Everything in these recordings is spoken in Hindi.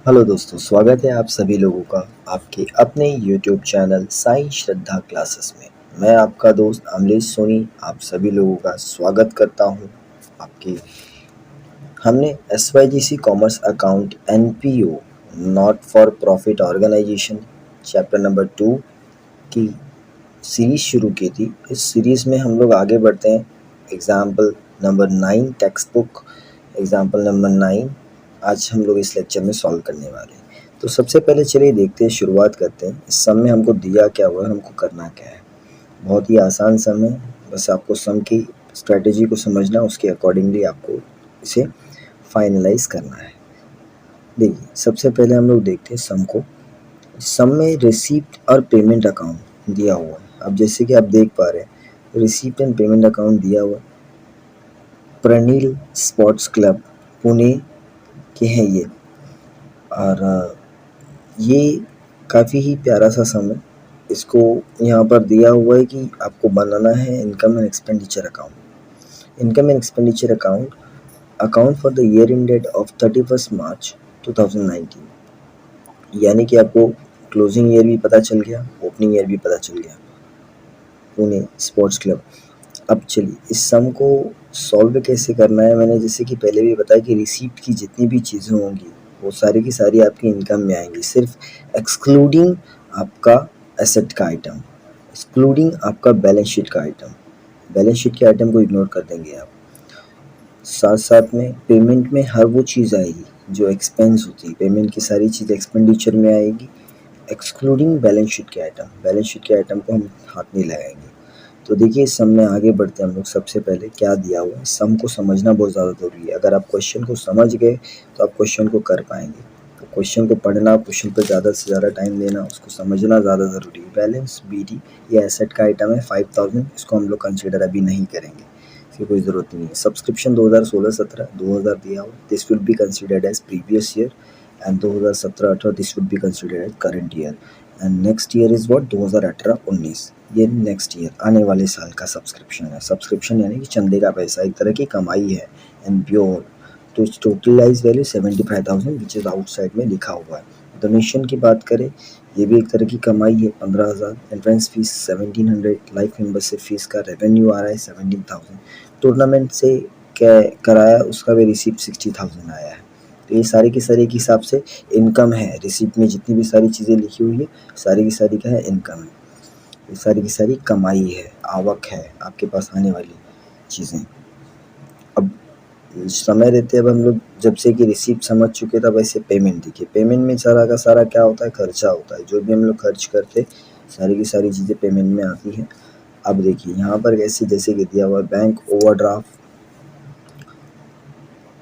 हेलो दोस्तों, स्वागत है आप सभी लोगों का आपके अपने यूट्यूब चैनल साईं श्रद्धा क्लासेस में। मैं आपका दोस्त अमलेश सोनी आप सभी लोगों का स्वागत करता हूं। आपके हमने SYJC commerce account NPO not for profit organisation chapter number 2 की सीरीज शुरू की थी। इस सीरीज में हम लोग आगे बढ़ते हैं। Example number 9 text book example number 9 आज हम लोग इस लेक्चर में सॉल्व करने वाले हैं। तो सबसे पहले चलिए देखते हैं, शुरुआत करते हैं। इस सम में हमको दिया क्या हुआ है, हमको करना क्या है। बहुत ही आसान सम है, बस आपको सम की स्ट्रेटेजी को समझना, उसके अकॉर्डिंगली आपको इसे फाइनलाइज करना है। देखिए सबसे पहले हम लोग देखते हैं सम को। सम में रिसीप्ट और पेमेंट अकाउंट दिया हुआ है। अब जैसे कि आप देख पा रहे हैं रिसीप्ट एंड पेमेंट अकाउंट दिया हुआ है। प्रणील स्पोर्ट्स क्लब पुणे के हैं ये, और ये काफ़ी ही प्यारा सा सम है। इसको यहाँ पर दिया हुआ है कि आपको बनाना है income and expenditure account. Income and expenditure account for the year ended of 31 मार्च 2019। यानी कि आपको क्लोजिंग ईयर भी पता चल गया, ओपनिंग ईयर भी पता चल गया। Pune sports club. अब चलिए इस सम को सॉल्व कैसे करना है। मैंने जैसे कि पहले भी बताया कि रिसीप्ट की जितनी भी चीज़ें होंगी वो सारी की सारी आपकी इनकम में आएंगी, सिर्फ एक्सक्लूडिंग आपका एसेट का आइटम, एक्सक्लूडिंग आपका बैलेंस शीट का आइटम। बैलेंस शीट के आइटम को इग्नोर कर देंगे आप। साथ साथ में पेमेंट में हर वो चीज़ आएगी जो एक्सपेंस होती है। पेमेंट की सारी चीज़ एक्सपेंडिचर में आएगी, एक्सक्लूडिंग बैलेंस शीट के आइटम। बैलेंस शीट के आइटम को हम हाथ नहीं लगाएंगे। तो देखिए इस सम में आगे बढ़ते हैं हम लोग। सबसे पहले क्या दिया हुआ है, सम को समझना बहुत ज़्यादा ज़रूरी है। अगर आप क्वेश्चन को समझ गए तो आप क्वेश्चन को कर पाएंगे। तो क्वेश्चन को पढ़ना, क्वेश्चन पर ज़्यादा से ज़्यादा टाइम देना, उसको समझना ज़्यादा ज़रूरी है। बैलेंस बीडी ये एसेट का आइटम है 5000, इसको हम लोग कंसिडर अभी नहीं करेंगे, इसकी कोई ज़रूरत नहीं है। सब्सक्रिप्शन 2016-17 2000 दिया हुआ, this will be considered as previous year, and 2017-18 this will be considered as current year, and next year is what 2018-19, ये नेक्स्ट ईयर आने वाले साल का सब्सक्रिप्शन है। सब्सक्रिप्शन यानी कि चंदे का पैसा, एक तरह की कमाई है। एंड प्योर तो टोटलाइज वैल्यू 75,000 विच इज़ आउटसाइड में लिखा हुआ है। डोनेशन की बात करें, ये भी एक तरह की कमाई है 15,000। Entrance fees 1700, life membership fees का रेवेन्यू आ रहा है 17,000। टूर्नामेंट से क्या कराया उसका भी रिसीप्ट 60,000 आया है। तो ये सारी की सारी के हिसाब से इनकम है। रिसीप्ट में जितनी भी सारी चीज़ें लिखी हुई है सारी की सारी क्या है, इनकम है। ये सारी की सारी कमाई है, आवक है, आपके पास आने वाली चीज़ें। अब समय रहते अब हम लोग जब से कि रिसीप्ट समझ चुके थे, वैसे पेमेंट देखिए। पेमेंट में सारा का सारा क्या होता है, खर्चा होता है। जो भी हम लोग खर्च करते सारी की सारी चीज़ें पेमेंट में आती हैं। अब देखिए यहाँ पर कैसे, जैसे कि दिया हुआ बैंक ओवरड्राफ्ट,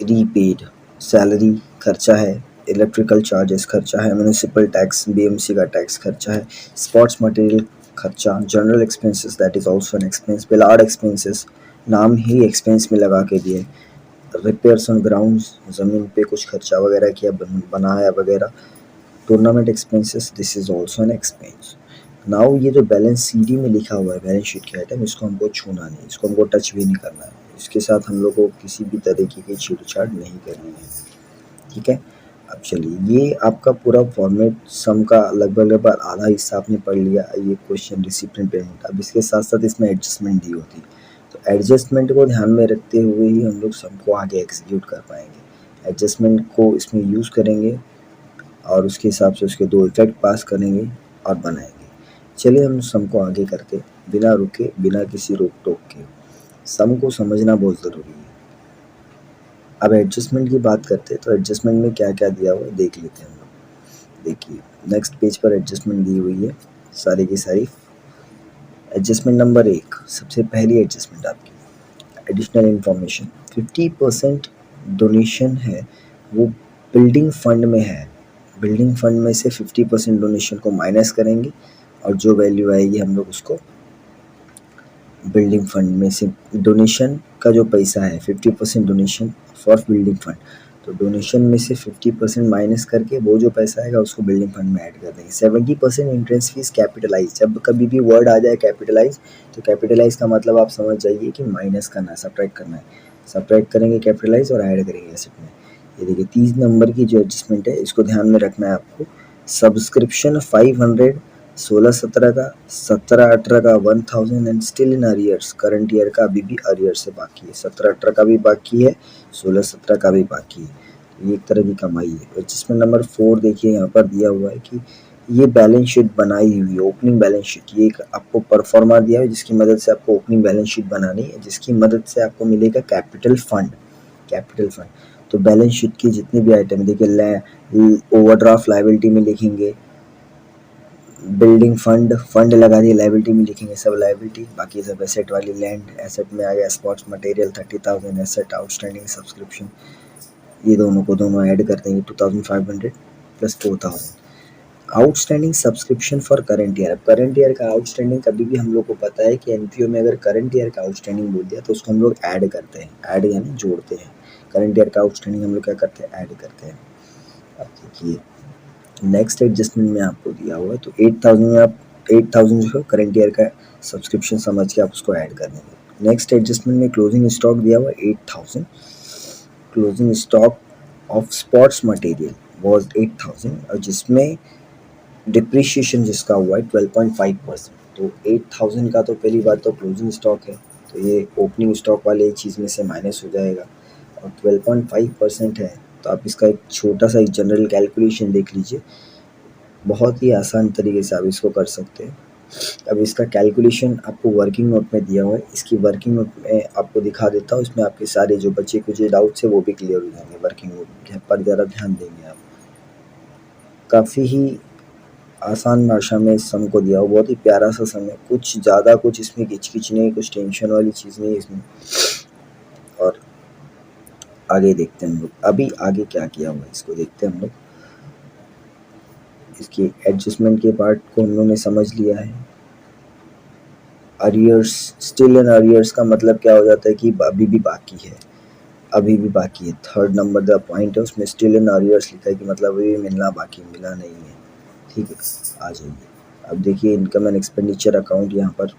रीपेड, सैलरी खर्चा है, इलेक्ट्रिकल चार्जेस खर्चा है, म्यूनिसिपल टैक्स बीएमसी का टैक्स खर्चा है, स्पोर्ट्स मटेरियल खर्चा, general expenses that is also an expense, billiard expenses नाम ही एक्सपेंस में लगा के दिए, रिपेयर्स ऑन ग्राउंड्स ज़मीन पे कुछ खर्चा वगैरह किया, बनाया वगैरह, tournament expenses this is also an expense. Now ये जो बैलेंस सीडी में लिखा हुआ है बैलेंस शीट के आइटम, इसको हमको छूना नहीं, इसको हमको टच भी नहीं करना है। इसके साथ हम लोग को किसी भी तरीके की छेड़छाड़ नहीं करनी है, ठीक है। अब चलिए ये आपका पूरा फॉर्मेट सम का लगभग आधा हिस्सा आपने पढ़ लिया। ये क्वेश्चन रिसीप्ट एंड पेमेंट। अब इसके साथ साथ इसमें एडजस्टमेंट दी होती, तो एडजस्टमेंट को ध्यान में रखते हुए ही हम लोग सम को आगे एग्जीक्यूट कर पाएंगे। एडजस्टमेंट को इसमें यूज़ करेंगे और उसके हिसाब से उसके दो इफेक्ट पास करेंगे और बनाएंगे। चलिए हम सम को आगे करते बिना रुके, बिना किसी रोक टोक के। सम को समझना बहुत ज़रूरी है। अब एडजस्टमेंट की बात करते हैं, तो एडजस्टमेंट में क्या क्या दिया हुआ है देख लेते हैं हम लोग। देखिए नेक्स्ट पेज पर एडजस्टमेंट दी हुई है सारी की सारी। एडजस्टमेंट नंबर 1, सबसे पहली एडजस्टमेंट आपकी एडिशनल इन्फॉर्मेशन। 50% डोनेशन है वो बिल्डिंग फंड में है। बिल्डिंग फंड में से 50% डोनेशन को माइनस करेंगे और जो वैल्यू आएगी हम लोग उसको बिल्डिंग फंड में से, डोनेशन का जो पैसा है 50% डोनेशन फॉर बिल्डिंग फंड, तो डोनेशन में से 50% माइनस करके वो जो पैसा आएगा उसको बिल्डिंग फंड में ऐड कर देंगे। 70% एंट्रेंस फीस कैपिटलाइज। जब कभी भी वर्ड आ जाए कैपिटलाइज, तो कैपिटलाइज का मतलब आप समझ जाइए कि माइनस करना है, सब्ट्रैक्ट करना है। सब्ट्रैक्ट करेंगे कैपिटलाइज और ऐड करेंगे एसेट में। ये देखिए 30 नंबर की जो एडजस्टमेंट है इसको ध्यान में रखना है आपको। सब्सक्रिप्शन 500, 16-17 का, 17-18 का 1000 and still in arrears. Current year का अभी भी अरियर से बाकी है, 17-18 का भी बाकी है, 16-17 का भी बाकी है। ये एक तरह की कमाई है। एडजस्टमेंट नंबर 4 देखिए यहाँ पर दिया हुआ है कि ये बैलेंस शीट बनाई हुई है, ओपनिंग बैलेंस शीट। ये एक आपको परफॉर्मा दिया है जिसकी मदद से आपको ओपनिंग बैलेंस शीट बनानी है, जिसकी मदद से आपको मिलेगा कैपिटल फंड। कैपिटल फंड तो बैलेंस शीट की जितनी भी आइटम देखिए, ओवरड्राफ्ट लायबिलिटी में लिखेंगे, बिल्डिंग फंड लगा दिए, लायबिलिटी में लिखेंगे सब लायबिलिटी, बाकी सब एसेट वाली लैंड, एसेट में आ गया sports material 30,000, asset outstanding subscription, ये दोनों को दोनों ऐड कर देंगे 2500 plus 4000। Outstanding subscription for current year. अब करंट ईयर का आउटस्टैंडिंग कभी भी हम लोग को पता है कि एनपीओ में अगर करंट ईयर का आउटस्टैंडिंग बोल दिया तो उसको हम लोग ऐड करते हैं, ऐड यानी जोड़ते हैं। करंट ईयर का आउटस्टैंडिंग हम लोग क्या करते हैं, ऐड करते हैं। अब देखिए नेक्स्ट एडजस्टमेंट में आपको दिया हुआ है तो 8000 में आप 8000 जो है करंट ईयर का सब्सक्रिप्शन समझ के आप उसको ऐड कर देंगे। नेक्स्ट एडजस्टमेंट में क्लोजिंग स्टॉक दिया हुआ है 8000, closing stock of sports material was 8000 और जिसमें डिप्रिशिएशन जिसका हुआ है 12.5%। तो 8000 का तो पहली बात तो क्लोजिंग स्टॉक है, तो ये ओपनिंग स्टॉक वाले चीज़ में से माइनस हो जाएगा और 12.5% है। तो आप इसका एक छोटा सा एक जनरल कैलकुलेशन देख लीजिए, बहुत ही आसान तरीके से आप इसको कर सकते हैं। अब इसका कैलकुलेशन आपको वर्किंग नोट में दिया हुआ है, इसकी वर्किंग नोट में आपको दिखा देता हूँ, इसमें आपके सारे जो बचे कुछ डाउट्स है वो भी क्लियर हो जाएंगे। वर्किंग नोट पर ज़रा ध्यान देंगे आप। काफ़ी ही आसान भाषा में इस सम को दिया हुआ, बहुत ही प्यारा सा सम है, कुछ ज़्यादा कुछ इसमें किचकिच नहीं, कुछ टेंशन वाली चीज़ नहीं है इसमें। और आगे देखते हैं हम लोग, अभी आगे क्या किया हुआ है इसको देखते हैं हम लोग। इसकी एडजस्टमेंट के पार्ट को हम लोगों ने समझ लिया है। अरियर्स, स्टिल इन अरियर्स का मतलब क्या हो जाता है कि अभी भी बाकी है, अभी भी बाकी है। थर्ड नंबर द पॉइंट है उसमें स्टिल इन अरियर्स लिखा है कि मतलब अभी भी मिलना बाकी, मिला नहीं है। ठीक है, आ जाइए। अब देखिए इनकम एंड एक्सपेंडिचर अकाउंट यहाँ पर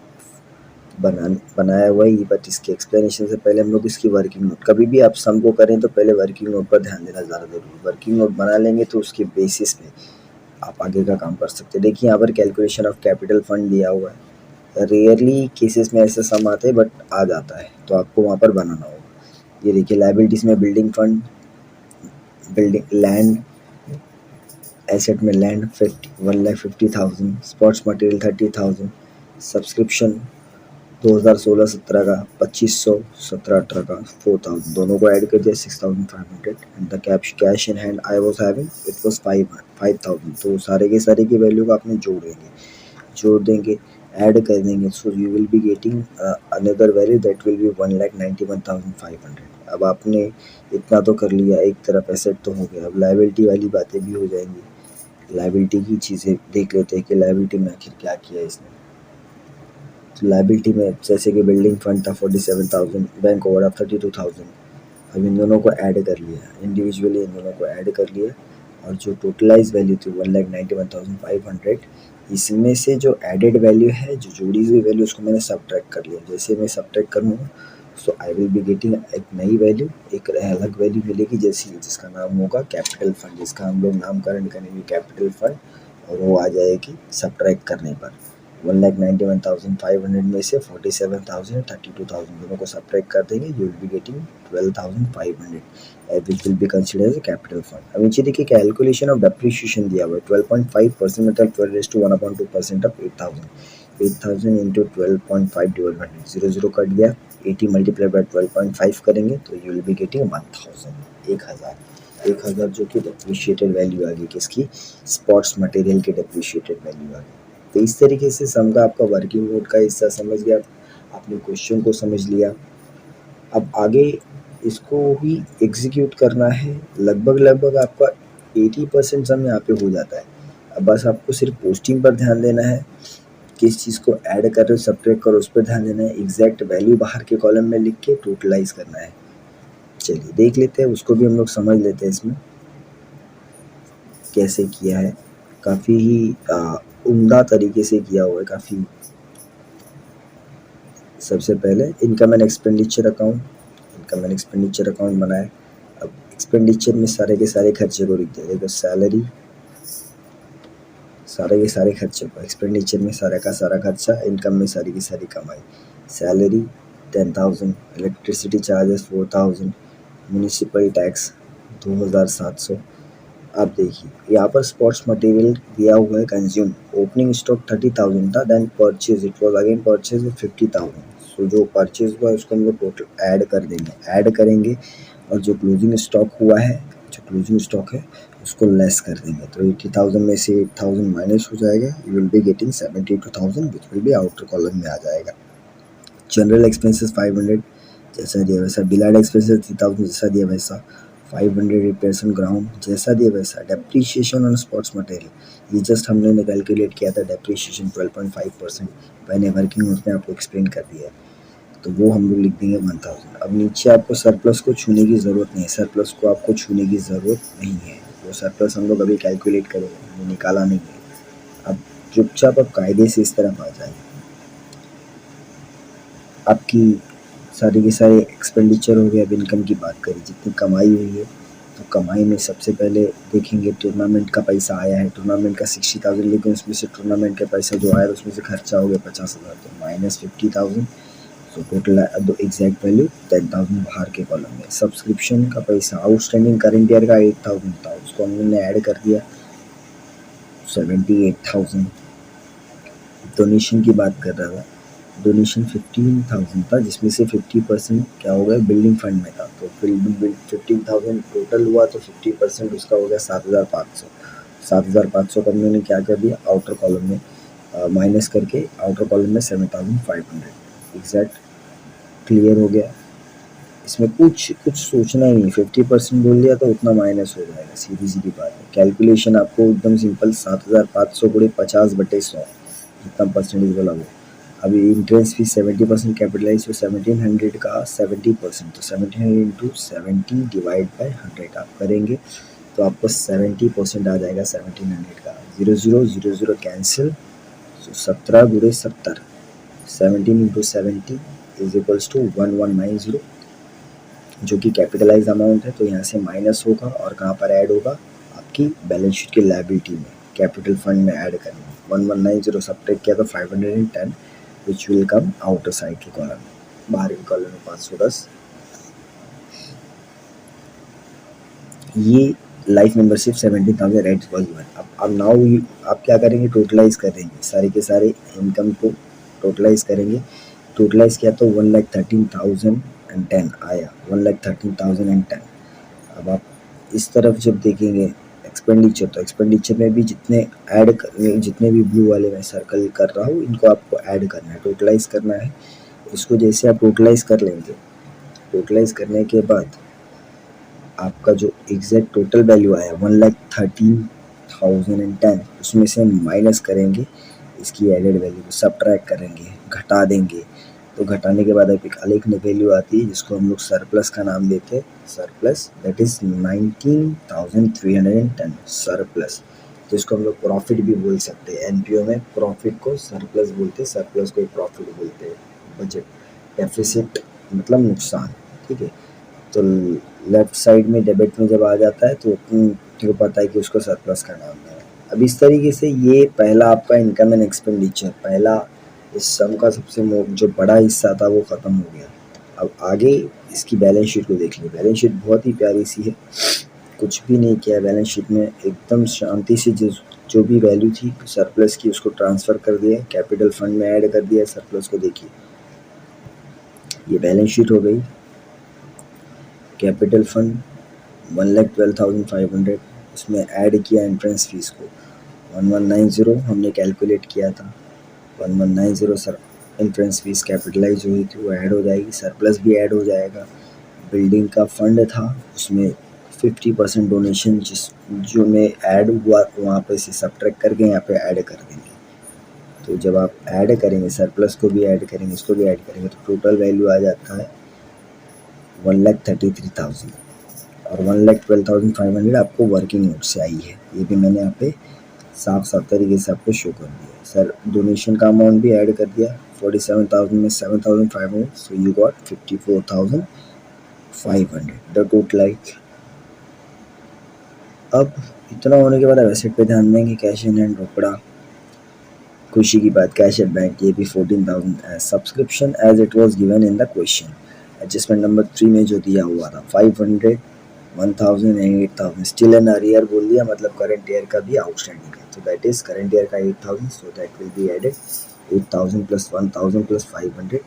बनाया हुआ है, बट इसके एक्सप्लेनेशन से पहले हम लोग इसकी वर्किंग नोट, कभी भी आप सम को करें तो पहले वर्किंग नोट पर ध्यान देना ज़्यादा जरूरी। वर्किंग नोट बना लेंगे तो उसके बेसिस पे आप आगे का काम कर सकते हैं। देखिए यहाँ पर कैलकुलेशन ऑफ कैपिटल फंड दिया हुआ है। रेयरली केसेस में ऐसे सम आते हैं बट आ जाता है, तो आपको वहाँ पर बनाना होगा। ये देखिए लायबिलिटीज़ में building fund, building land, asset में लैंड 1,50,000, स्पोर्ट्स मटेरियल 30,000, सब्सक्रिप्शन 2016-17 का 2500, 17-18 का 4000, दोनों को ऐड कर दिया 6500 and the cash in hand I was having it was 5000। तो सारे के सारे की वैल्यू को आपने जोड़ देंगे, ऐड कर देंगे, so you will be getting another value that will B 1,91,500। अब आपने इतना तो कर लिया, एक तरफ एसेट तो हो गया, अब लायबिलिटी वाली बातें भी हो जाएंगी। लायबिलिटी की चीज़ें देख लेते हैं कि लायबिलिटी में आखिर क्या किया इसने। तो लायबिलिटी में जैसे कि बिल्डिंग फंड था 47,000, बैंक ओवरड्राफ्ट 32,000। अब इन दोनों को ऐड कर लिया, इंडिविजुअली इन दोनों को ऐड कर लिया और जो टोटलाइज वैल्यू थी 1,91,500, इसमें से जो एडेड वैल्यू है, जो जोड़ी हुई वैल्यू, उसको मैंने सब्ट्रैक्ट कर लिया। जैसे मैं सब्ट्रैक्ट करूँगा सो आई विल बी गेटिंग एक नई वैल्यू, एक अलग वैल्यू मिलेगी जैसी, जिसका नाम होगा कैपिटल फंड, जिसका हम लोग नामकरण करेंगे कैपिटल फंड, और वो आ जाएगी सब्ट्रैक्ट करने पर 1,91,500 में से 47,000 32,000 दोनों को सब्ट्रैक्ट कर देंगे, you will be getting 12,500 which will be considered as a capital fund। अब नीचे देखिए कैलकुलेशन ऑफ डेप्रिसिएशन दिया हुआ है 12.5% मतलब 12:1/2% of 8,000 into 12.5 divide by 0 cut गया, 80 मल्टीप्लाई बाय 12.5 करेंगे तो यू विल बी गेटिंग 1,000 जो कि डेप्रिशिएटेड वैल्यू आ गई, किसकी, स्पोर्ट्स मटेरियल की डेप्रिशिएटेड वैल्यू आ गई। तो इस तरीके से सम का आपका वर्किंग नोट का हिस्सा समझ गया, आपने क्वेश्चन को समझ लिया। अब आगे इसको भी एग्जीक्यूट करना है, लगभग आपका 80% सम यहाँ पे हो जाता है। अब बस आपको सिर्फ पोस्टिंग पर ध्यान देना है, किस चीज़ को ऐड कर रहे हो, सब्ट्रैक्ट करो, उस पर ध्यान देना है, एग्जैक्ट वैल्यू बाहर के कॉलम में लिख के टोटलाइज करना है। चलिए देख लेते हैं, उसको भी हम लोग समझ लेते हैं इसमें कैसे किया है। काफ़ी ही उम्दा तरीके से किया हुआ है, काफ़ी। सबसे पहले इनकम एंड एक्सपेंडिचर अकाउंट बनाए। अब एक्सपेंडिचर में सारे के सारे खर्चे को लिख दिया। देखो सैलरी, सारे के सारे खर्चे को, एक्सपेंडिचर में सारा का सारा खर्चा, इनकम में सारी की सारी कमाई। Salary 10,000, electricity charges 4,000, municipal tax 2,700। आप देखिए यहाँ पर स्पोर्ट्स मटेरियल दिया हुआ है कंज्यूम, ओपनिंग स्टॉक 30,000 था, then purchase it was again purchase 50,000। So जो परचेज हुआ है उसको हम लोग टोटल ऐड कर देंगे, ऐड करेंगे और जो क्लोजिंग स्टॉक हुआ है, जो क्लोजिंग स्टॉक है उसको लेस कर देंगे। तो 80,000 में से 8,000 माइनस हो जाएगा, you will be getting 72,000 which will be outer column में आ जाएगा। जनरल एक्सपेंसेस 500 जैसा दिया वैसा, बिलाड एक्सपेंसेस 3,000 जैसा दिया वैसा, 500 रिपेयर्स ऑन ग्राउंड जैसा दिया वैसा। डेप्रीशिएशन ऑन स्पोर्ट्स मटेरियल ये जस्ट हमने कैलकुलेट किया था, डेप्रीशिएशन 12.5% मैंने वर्किंग नोट में आपको एक्सप्लेन कर दिया है, तो वो हम लोग लिख देंगे 1000। अब नीचे आपको सरप्लस को छूने की ज़रूरत नहीं है, सरप्लस को आपको छूने की ज़रूरत नहीं है, वो सरप्लस हम लोग अभी कैलकुलेट करेंगे, हमने निकाला नहीं है। अब चुपचाप अब कायदे से इस तरफ आ जाए। आपकी सारी की सारी एक्सपेंडिचर हो गया। अब इनकम की बात करें, जितनी कमाई हुई है तो कमाई में सबसे पहले देखेंगे टूर्नामेंट का पैसा आया है, टूर्नामेंट का 60,000, लेकिन उसमें से टूर्नामेंट का पैसा जो आया उसमें से खर्चा हो गया 50,000, तो माइनस 50,000। तो टोटल दो एग्जैक्ट वैल्यू 10,000 बाहर के कॉलम में। सब्सक्रिप्शन का पैसा आउटस्टैंडिंग करंट ईयर का 8,000 था, उसको हमने ऐड कर दिया 78,000। डोनेशन की बात कर रहा था, डोनेशन 15,000 था, जिसमें से 50% क्या हो गया बिल्डिंग फंड में था, तो 15,000 टोटल हुआ, तो 50% उसका हो गया 7,500। 7,500 का हमने क्या कर दिया आउटर कॉलम में माइनस करके, आउटर कॉलम में 7,500 एग्जैक्ट क्लियर हो गया। इसमें कुछ सोचना ही नहीं, 50% बोल दिया तो उतना माइनस हो जाएगा, सीधी सीधी बात है। कैलकुलेशन आपको एकदम सिंपल, 7,500 गुणे 50/100 जितना परसेंटेज बोला वो। अभी इंटरेस्ट फीस 70% कैपिटलाइज, तो 1700 का 70%, तो 1700 इंटू 70 डिवाइड बाई 100 आप करेंगे तो आपको 70% आ जाएगा 1700 का। 0000 कैंसिल, तो 17 गुणे 70, 17 इंटू 70 इज इक्वल्स टू 1190, जो कि कैपिटलाइज अमाउंट है, तो यहाँ से माइनस होगा और कहाँ पर ऐड होगा आपकी बैलेंस शीट की लायबिलिटी में, कैपिटल फंड में ऐड करेंगे। 1190 सब्ट्रैक्ट किया तो 510 which will come outer side के कॉलम में, बाहर के कॉलम में 510। ये life membership 17,000 at was given. अब नाउ आप क्या करेंगे, टोटलाइज करेंगे सारे के सारे इनकम को, टोटलाइज करेंगे। टोटलाइज किया तो 1,13,010 आया, 1,13,010। अब आप इस तरफ जब देखेंगे एक्सपेंडिचर, तो एक्सपेंडिचर में भी जितने ऐड जितने भी ब्लू वाले मैं सर्कल कर रहा हूँ, इनको आपको ऐड करना है, टोटलाइज करना है। इसको जैसे आप टोटलाइज कर लेंगे, टोटलाइज करने के बाद आपका जो एग्जैक्ट टोटल वैल्यू आया 1,13,010, उसमें से माइनस करेंगे इसकी एडेड वैल्यू को, सब्ट्रैक्ट करेंगे, घटा देंगे। तो घटाने के बाद एक अलग वैल्यू आती है जिसको हम लोग सरप्लस का नाम देते हैं, सरप्लस, दैट इज 19,310 सरप्लस, जिसको हम लोग प्रॉफिट भी बोल सकते हैं। एनपीओ में प्रॉफिट को सरप्लस बोलते हैं, सरप्लस को प्रॉफिट बोलते हैं। बजट डेफिसिट मतलब नुकसान, ठीक है। तो लेफ्ट साइड में डेबिट में जब आ जाता है तो आपको पता है कि उसको सरप्लस का नाम है। अब इस तरीके से ये पहला आपका इनकम एंड एक्सपेंडिचर, पहला इस सम का सबसे जो बड़ा हिस्सा था वो ख़त्म हो गया। अब आगे इसकी बैलेंस शीट को देख लीजिए। बैलेंस शीट बहुत ही प्यारी सी है, कुछ भी नहीं किया बैलेंस शीट में, एकदम शांति से जो भी वैल्यू थी सरप्लस की उसको ट्रांसफ़र कर दिया, कैपिटल फंड में ऐड कर दिया सरप्लस को। देखिए ये बैलेंस शीट हो गई। कैपिटल फंड 1,12,500, इसमें ऐड किया एंट्रेंस फीस को 1190 हमने कैलकुलेट किया था, 1190 सर एंट्रेंस फीस कैपिटलाइज हुई थी, वो ऐड हो जाएगी, सरप्लस भी ऐड हो जाएगा। बिल्डिंग का फंड था उसमें 50% डोनेशन जो में ऐड हुआ, वहाँ पे से सब्ट्रैक्ट करके यहाँ पे ऐड कर देंगे। तो जब आप ऐड करेंगे, सरप्लस को भी ऐड करेंगे, इसको भी ऐड करेंगे, तो टोटल वैल्यू आ जाता है 1,33,000 और 1,12,500 आपको वर्किंग नोट से आई है। ये भी मैंने यहाँ पे साफ साफ तरीके से आपको शो कर दिया। सर डोनेशन का अमाउंट भी ऐड कर दिया, 47,000 में 7,500, so you got 54,500 the total अब इतना होने के बाद अब एसेट पे ध्यान देंगे। कैश इन हैंड रोकड़ा, खुशी की बात, कैश एट बैंक, ये भी 14,000 as subscription as it was given in the question. Adjustment number 3 में जो दिया हुआ था 500, 1000 एंड 8000 स्टिल एन अरियर बोल दिया, मतलब करंट ईयर का भी आउटस्टैंडिंग है। तो दैट इज करंट ईयर का 8000, so that will be added 8000 plus 1000 plus 500,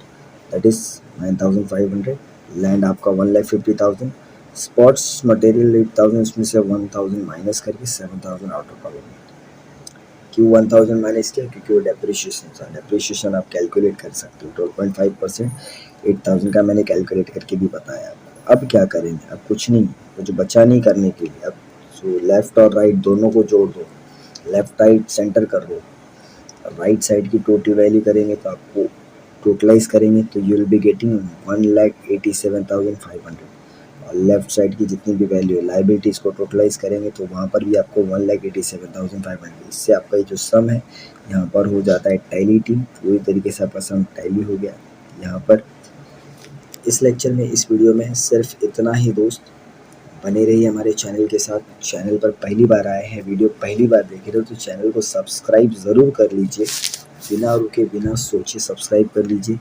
that is 9500। Land आपका 1,50,000। स्पॉट्स मटेरियल 8000, इसमें से 1000 माइनस करके 7000 आउट ऑफ कॉलम। क्यों 1000 माइनस किया? क्योंकि वो डेप्रिशिएशन था। डेप्रिशिएशन आप कैलकुलेट कर सकते हो 12.5%। 8000 का मैंने कैलकुलेट करके भी बताया आपको। अब क्या करेंगे? अब कुछ नहीं, वो जो बचा नहीं करने के लिए, अब सो लेफ्ट और राइट दोनों को जोड़ दो, लेफ्ट राइट सेंटर कर दो। राइट साइड की टोटल वैल्यू करेंगे तो आपको टोटलाइज करेंगे तो यू विल बी गेटिंग 1,87,500। और लेफ्ट साइड की जितनी भी वैल्यू है लाइबिलिटीज को टोटलाइज करेंगे तो वहाँ पर भी आपको 1,87,500। इससे आपका ये जो सम है यहाँ पर हो जाता है टैली टी। पूरी तरीके से आपका सम टैली हो गया यहाँ पर। इस लेक्चर में, इस वीडियो में सिर्फ इतना ही दोस्त। बने रहिए हमारे चैनल के साथ। चैनल पर पहली बार आए हैं, वीडियो पहली बार देख रहे हो तो चैनल को सब्सक्राइब ज़रूर कर लीजिए। बिना रुके बिना सोचे सब्सक्राइब कर लीजिए।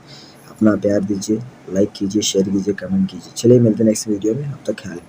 अपना प्यार दीजिए, लाइक कीजिए, शेयर कीजिए, कमेंट कीजिए। चलिए मिलते हैं नेक्स्ट वीडियो में, अब तक ख्याल